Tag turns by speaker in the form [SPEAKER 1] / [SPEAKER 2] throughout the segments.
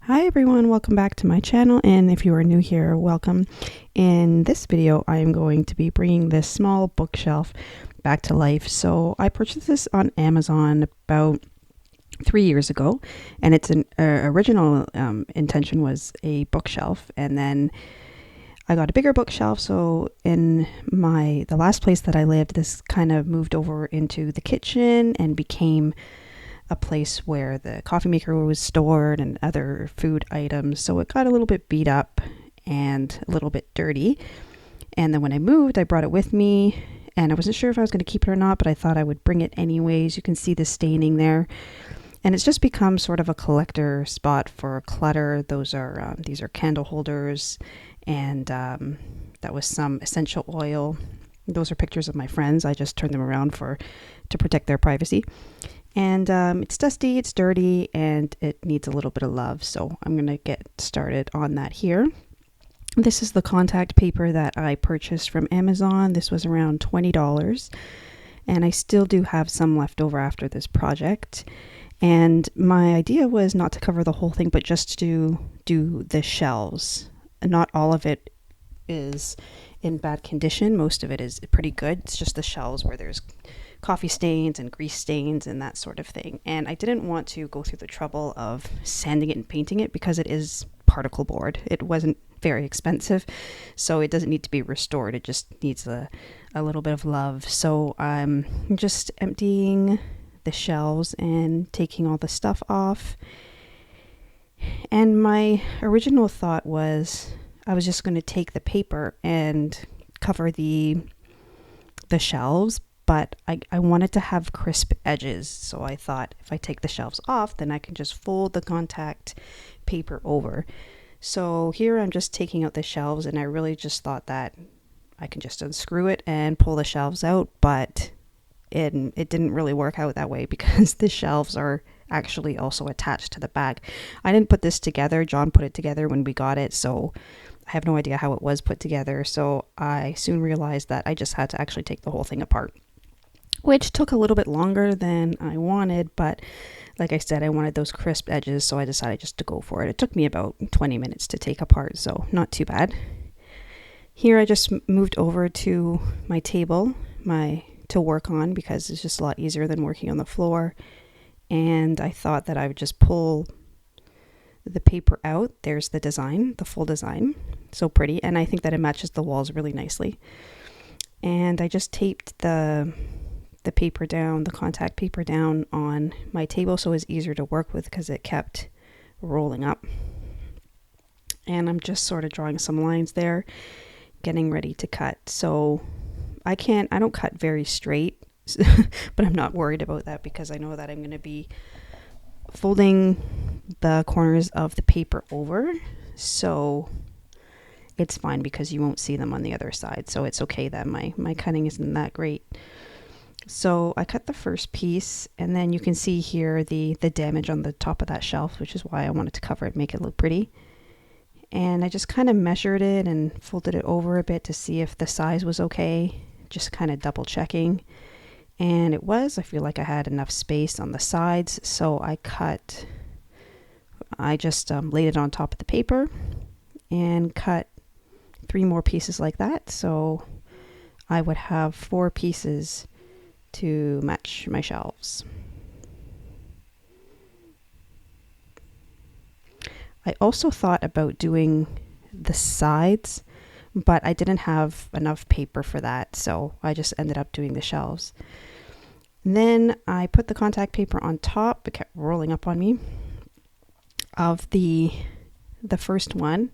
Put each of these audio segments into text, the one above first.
[SPEAKER 1] Hi everyone, welcome back to my channel, and if you are new here, welcome. In this video, I am going to be bringing this small bookshelf back to life. So I purchased this on Amazon about 3 years ago, and its original intention was a bookshelf, and then I got a bigger bookshelf. So in the last place that I lived, this kind of moved over into the kitchen and became a place where the coffee maker was stored and other food items. So it got a little bit beat up and a little bit dirty. And then when I moved, I brought it with me, and I wasn't sure if I was going to keep it or not, but I thought I would bring it anyways. You can see the staining there. And it's just become sort of a collector spot for clutter. These are candle holders, and that was some essential oil. Those are pictures of my friends. I just turned them around to protect their privacy. And it's dusty, it's dirty, and it needs a little bit of love. So I'm going to get started on that here. This is the contact paper that I purchased from Amazon. This was around $20. And I still do have some left over after this project. And my idea was not to cover the whole thing, but just to do the shelves. Not all of it is in bad condition. Most of it is pretty good. It's just the shelves where there's coffee stains and grease stains and that sort of thing. And I didn't want to go through the trouble of sanding it and painting it because it is particle board. It wasn't very expensive, so it doesn't need to be restored. It just needs a little bit of love. So I'm just emptying the shelves and taking all the stuff off. And my original thought was I was just going to take the paper and cover the shelves, but I wanted to have crisp edges. So I thought if I take the shelves off, then I can just fold the contact paper over. So here I'm just taking out the shelves, and I really just thought that I can just unscrew it and pull the shelves out, but it didn't really work out that way because the shelves are actually also attached to the bag. I didn't put this together. John put it together when we got it, so I have no idea how it was put together. So I soon realized that I just had to actually take the whole thing apart, which took a little bit longer than I wanted, but like I said, I wanted those crisp edges, so I decided just to go for it. It took me about 20 minutes to take apart, so not too bad. Here I just moved over to my table to work on because it's just a lot easier than working on the floor. And I thought that I would just pull the paper out. There's the design, the full design. So pretty, and I think that it matches the walls really nicely. And I just taped the paper down, the contact paper down on my table, so it was easier to work with because it kept rolling up. And I'm just sort of drawing some lines there, getting ready to cut. So I don't cut very straight, but I'm not worried about that because I know that I'm going to be folding the corners of the paper over, so it's fine because you won't see them on the other side. So it's okay that my cutting isn't that great. So I cut the first piece, and then you can see here the damage on the top of that shelf, which is why I wanted to cover it, make it look pretty. And I just kind of measured it and folded it over a bit to see if the size was okay, just kind of double checking. And it was. I feel like I had enough space on the sides, so I just laid it on top of the paper and cut 3 more pieces like that. So I would have 4 pieces to match my shelves. I also thought about doing the sides, but I didn't have enough paper for that, so I just ended up doing the shelves. And then I put the contact paper on top. It kept rolling up on me of the first one,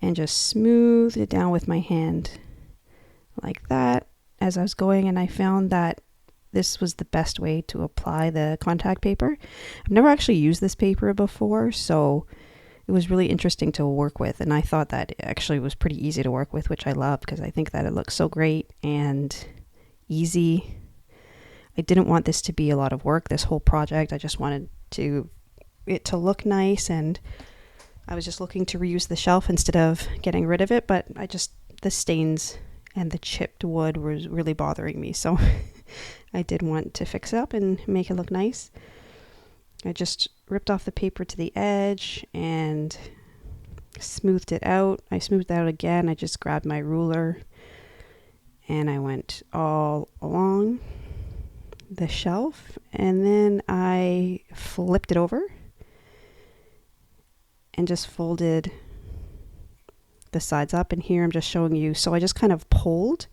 [SPEAKER 1] and just smoothed it down with my hand like that as I was going. And I found that this was the best way to apply the contact paper. I've never actually used this paper before, so it was really interesting to work with, and I thought that it actually was pretty easy to work with, which I love because I think that it looks so great and easy. I didn't want this to be a lot of work, this whole project. I just wanted it to look nice, and I was just looking to reuse the shelf instead of getting rid of it, but the stains and the chipped wood was really bothering me, so I did want to fix it up and make it look nice. I just ripped off the paper to the edge and smoothed it out. I smoothed it out again. I just grabbed my ruler and I went all along the shelf, and then I flipped it over and just folded the sides up. And here I'm just showing you, so I just kind of pulled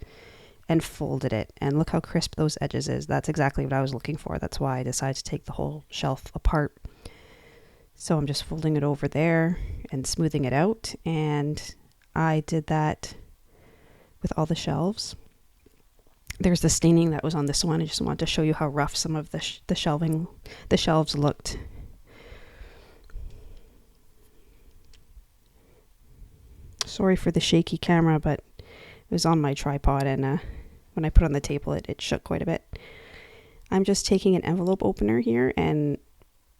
[SPEAKER 1] and folded it, and look how crisp those edges is. That's exactly what I was looking for. That's why I decided to take the whole shelf apart. So I'm just folding it over there and smoothing it out, and I did that with all the shelves. There's the staining that was on this one. I just wanted to show you how rough some of the shelves looked. Sorry for the shaky camera, but it was on my tripod, and when I put it on the table, it shook quite a bit. I'm just taking an envelope opener here and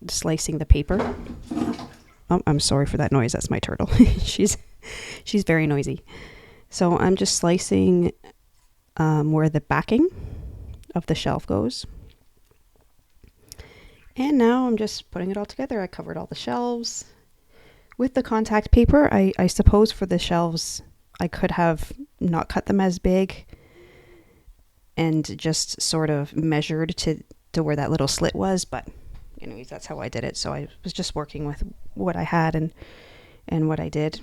[SPEAKER 1] slicing the paper. Oh, I'm sorry for that noise. That's my turtle. She's very noisy. So I'm just slicing where the backing of the shelf goes. And now I'm just putting it all together. I covered all the shelves with the contact paper. I suppose for the shelves, I could have not cut them as big and just sort of measured to where that little slit was. But anyways, that's how I did it. So I was just working with what I had and what I did.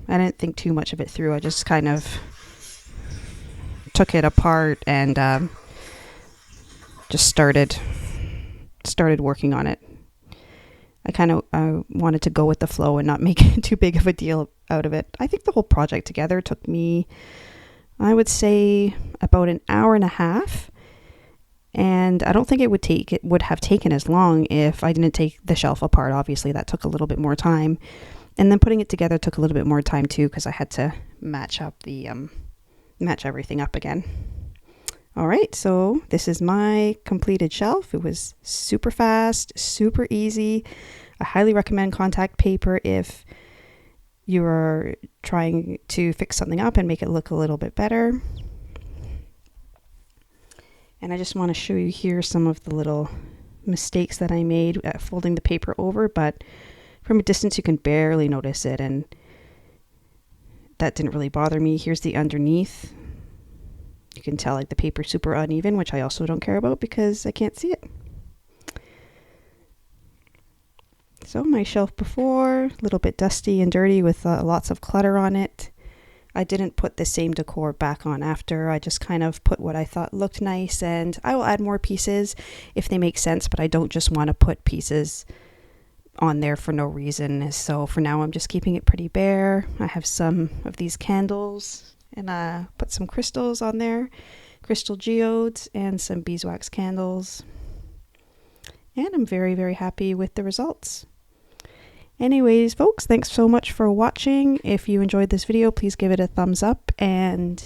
[SPEAKER 1] I didn't think too much of it through. I just kind of took it apart and just started working on it. I kind of wanted to go with the flow and not make too big of a deal out of it. I think the whole project together took me, I would say, about an hour and a half. And I don't think it would have taken as long if I didn't take the shelf apart. Obviously, that took a little bit more time. And then putting it together took a little bit more time too, because I had to match everything up again. All right, so this is my completed shelf. It was super fast, super easy. I highly recommend contact paper if you are trying to fix something up and make it look a little bit better. And I just want to show you here some of the little mistakes that I made at folding the paper over, but from a distance you can barely notice it, and that didn't really bother me. Here's the underneath. You can tell like the paper's super uneven, which I also don't care about because I can't see it. So my shelf before, a little bit dusty and dirty with lots of clutter on it. I didn't put the same decor back on after. I just kind of put what I thought looked nice, and I will add more pieces if they make sense, but I don't just want to put pieces on there for no reason. So for now, I'm just keeping it pretty bare. I have some of these candles, and put some crystals on there, crystal geodes and some beeswax candles. And I'm very, very happy with the results. Anyways, folks, thanks so much for watching. If you enjoyed this video, please give it a thumbs up, and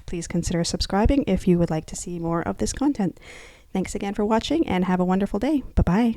[SPEAKER 1] please consider subscribing if you would like to see more of this content. Thanks again for watching, and have a wonderful day. Bye-bye.